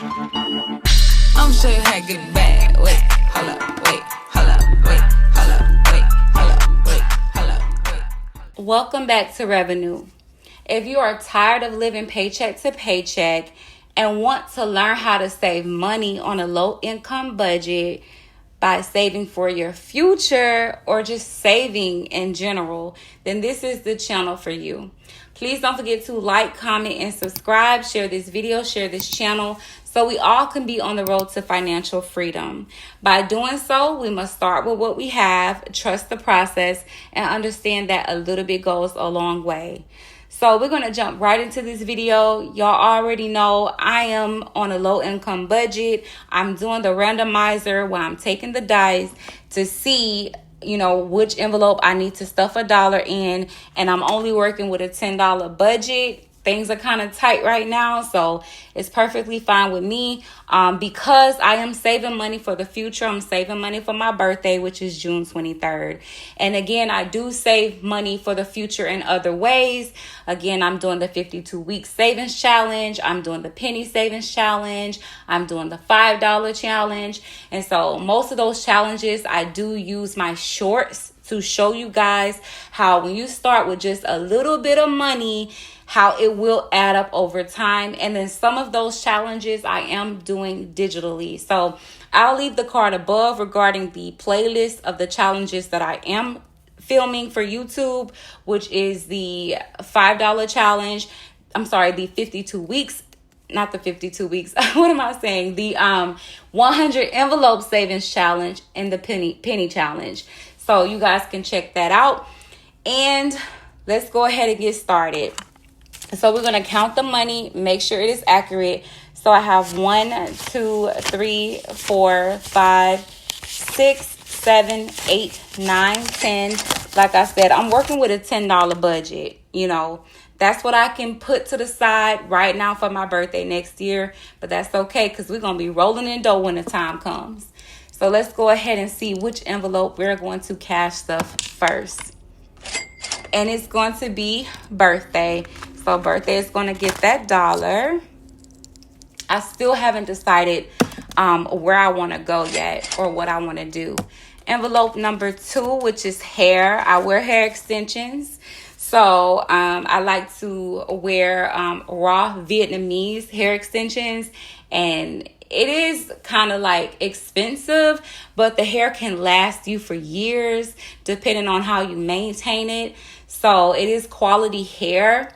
I'm sure you had good bad. Wait, hold up, wait, hold up, wait, hold up, wait, hold up, wait, hold up, wait. Welcome back to Revenue. If you are tired of living paycheck to paycheck and want to learn how to save money on a low income budget by saving for your future or just saving in general, then this is the channel for you. Please don't forget to like, comment, and subscribe. Share this video, share this channel, so we all can be on the road to financial freedom. By doing so, we must start with what we have, trust the process, and understand that a little bit goes a long way. So we're going to jump right into this video. Y'all already know I am on a low income budget. I'm doing the randomizer where I'm taking the dice to see, which envelope I need to stuff $1 in. And I'm only working with a $10 budget. Things are kind of tight right now, so it's perfectly fine with me. Because I am saving money for the future. I'm saving money for my birthday, which is June 23rd. And again, I do save money for the future in other ways. Again, I'm doing the 52-week savings challenge. I'm doing the penny savings challenge. I'm doing the $5 challenge. And so most of those challenges, I do use my shorts to show you guys how when you start with just a little bit of money, how it will add up over time. And then some of those challenges I am doing digitally. So I'll leave the card above regarding the playlist of the challenges that I am filming for YouTube, which is the $5 challenge. I'm sorry, the 52 weeks. Not the 52 weeks. What am I saying? The 100 envelope savings challenge and the penny challenge. So you guys can check that out. And let's go ahead and get started. So we're going to count the money, make sure it is accurate. So I have 1, 2, 3, 4, 5, 6, 7, 8, 9, 10. Like I said, I'm working with a $10 budget. That's what I can put to the side right now for my birthday next year. But that's okay because we're going to be rolling in dough when the time comes. So let's go ahead and see which envelope we're going to cash stuff first. And it's going to be birthday. So birthday is going to get that $1. I still haven't decided where I want to go yet or what I want to do. Envelope number 2, which is hair. I wear hair extensions. So I like to wear raw Vietnamese hair extensions. And it is kind of like expensive, but the hair can last you for years depending on how you maintain it. So it is quality hair.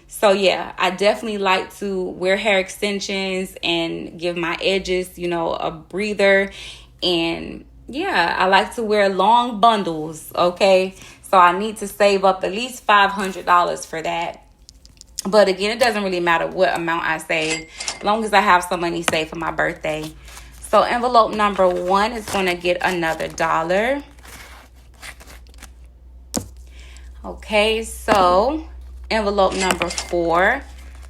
So yeah, I definitely like to wear hair extensions and give my edges, a breather. And yeah, I like to wear long bundles, okay? So I need to save up at least $500 for that. But again, it doesn't really matter what amount I save, as long as I have some money saved for my birthday. So envelope number 1 is going to get another $1. Okay, so envelope number 4.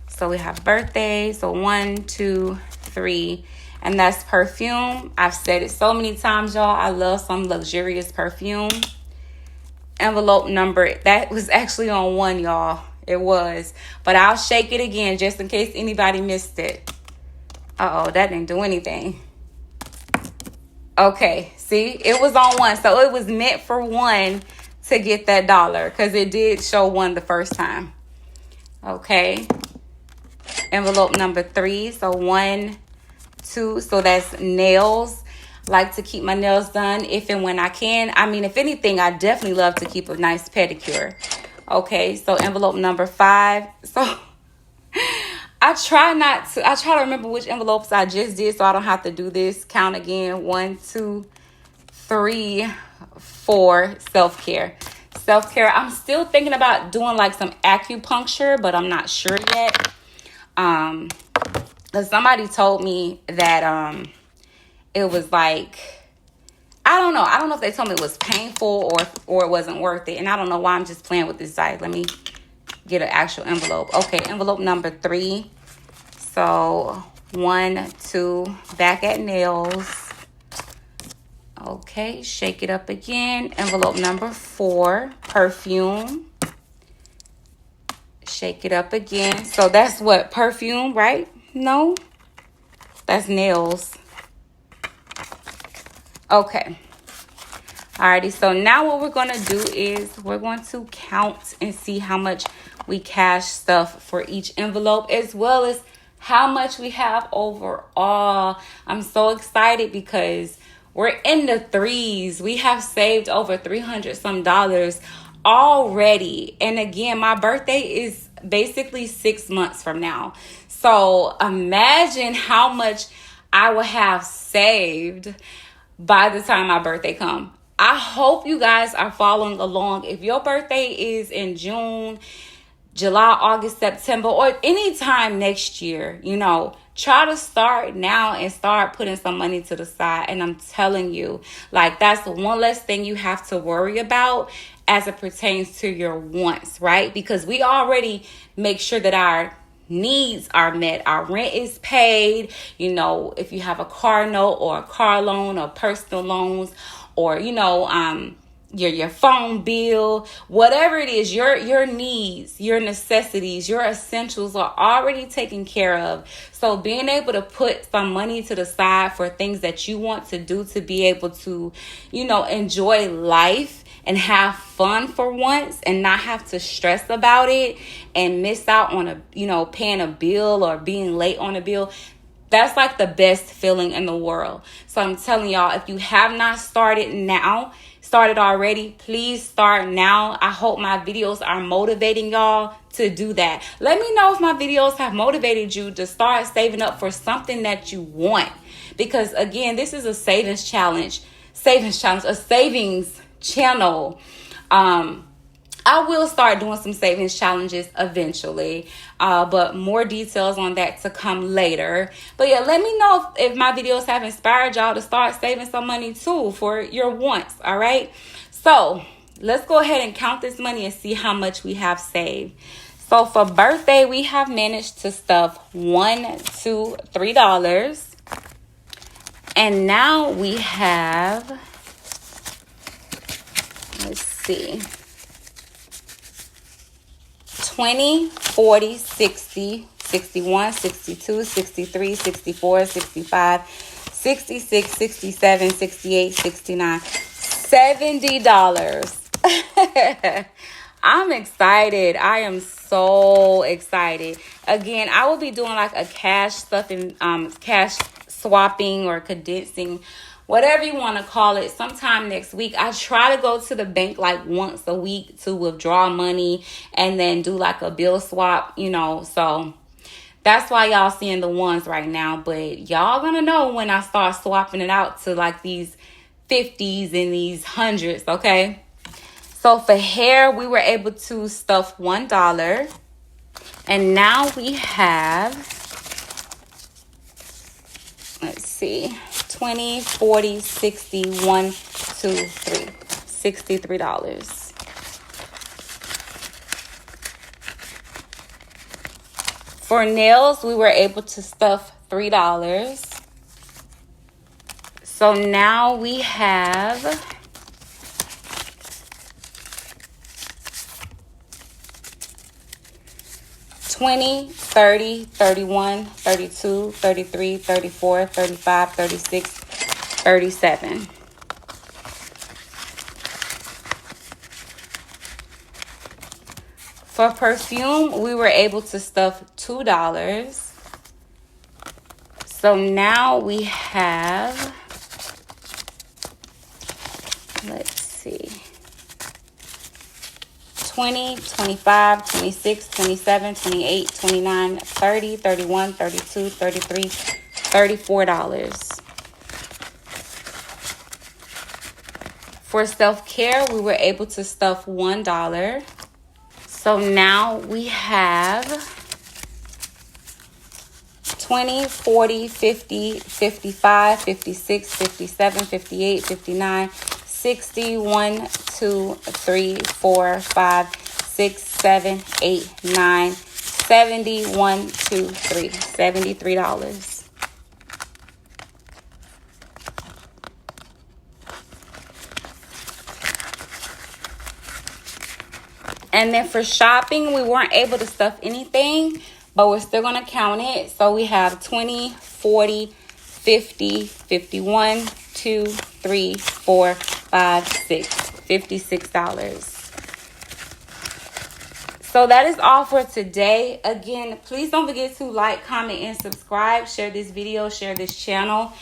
So we have birthday. So 1, 2, 3. And that's perfume. I've said it so many times, y'all. I love some luxurious perfume. Envelope number, that was actually on 1, y'all. It was. But I'll shake it again just in case anybody missed it. Uh-oh, that didn't do anything. Okay, see? It was on 1. So it was meant for 1 to get that $1 because it did show 1 the first time. Okay. Envelope number 3. So 1, 2. So that's nails. Like to keep my nails done if and when I can. I mean, if anything, I definitely love to keep a nice pedicure. Okay, so envelope number 5. So I try to remember which envelopes I just did so I don't have to do this. Count again. 1, 2, 3, 4. Self-care. Self-care. I'm still thinking about doing like some acupuncture, but I'm not sure yet. Because somebody told me that it was like, I don't know if they told me it was painful or it wasn't worth it. And I don't know why I'm just playing with this site. Let me get an actual envelope. Okay, envelope number 3. So 1, 2, back at nails. Okay, shake it up again. Envelope number 4, perfume. Shake it up again. So that's what, perfume, right? No? That's nails. Okay. Alrighty, so now what we're going to do is we're going to count and see how much we cash stuff for each envelope, as well as how much we have overall. I'm so excited because we're in the threes. We have saved over $300 some already. And again, my birthday is basically 6 months from now. So imagine how much I will have saved by the time my birthday comes. I hope you guys are following along. If your birthday is in June, July, August, September, or any time next year, try to start now and start putting some money to the side. And I'm telling you, like, that's one less thing you have to worry about as it pertains to your wants, right? Because we already make sure that our needs are met. Our rent is paid. If you have a car note or a car loan or personal loans, or your phone bill, whatever it is, your needs, your necessities, your essentials are already taken care of. So being able to put some money to the side for things that you want to do, to be able to enjoy life and have fun for once, and not have to stress about it and miss out on paying a bill or being late on a bill. That's like the best feeling in the world. So I'm telling y'all, if you have not started already, please start now. I hope my videos are motivating y'all to do that. Let me know if my videos have motivated you to start saving up for something that you want. Because again, this is a savings challenge, a savings channel. I will start doing some savings challenges eventually, but more details on that to come later. But yeah, let me know if my videos have inspired y'all to start saving some money too for your wants, all right? So let's go ahead and count this money and see how much we have saved. So for birthday, we have managed to stuff $1, $2, $3. And now we have, let's see, 20, 40, 60, 61, 62, 63, 64, 65, 66, 67, 68, 69, $70. I'm excited. I am so excited. Again, I will be doing like a cash swapping or condensing, whatever you want to call it, sometime next week. I try to go to the bank like once a week to withdraw money and then do like a bill swap, so that's why y'all seeing the ones right now. But y'all gonna know when I start swapping it out to like these 50s and these hundreds, okay? So for hair, we were able to stuff $1. And now we have, let's see, 20, 40, 60, 1, 2, 3, $63. For nails, we were able to stuff $3. So now we have 20, 30, 31, 32, 33, 34, 35, 36, 37. For perfume, we were able to stuff $2. So now we have, let's see, 20, 25, 26, 27, 28, 29, 30, 31, 32, 33, $34. For self-care, we were able to stuff $1. So now we have 20, 40, 50, 55, 56, 57, 58, 59, 60, 1, 2, 3, 4, 5, 6, 7, 8, 9, 70, 1, 2, 3, $73. And then for shopping, we weren't able to stuff anything, but we're still going to count it. So we have 20, 40, 50, 51, 2, 3, 4, 5, 6. $56. So that is all for today. Again, please don't forget to like, comment, and subscribe. Share this video, share this channel,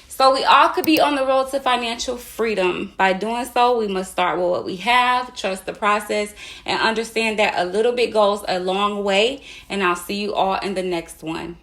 so we all could be on the road to financial freedom. By doing so, we must start with what we have, trust the process, and understand that a little bit goes a long way. And I'll see you all in the next one.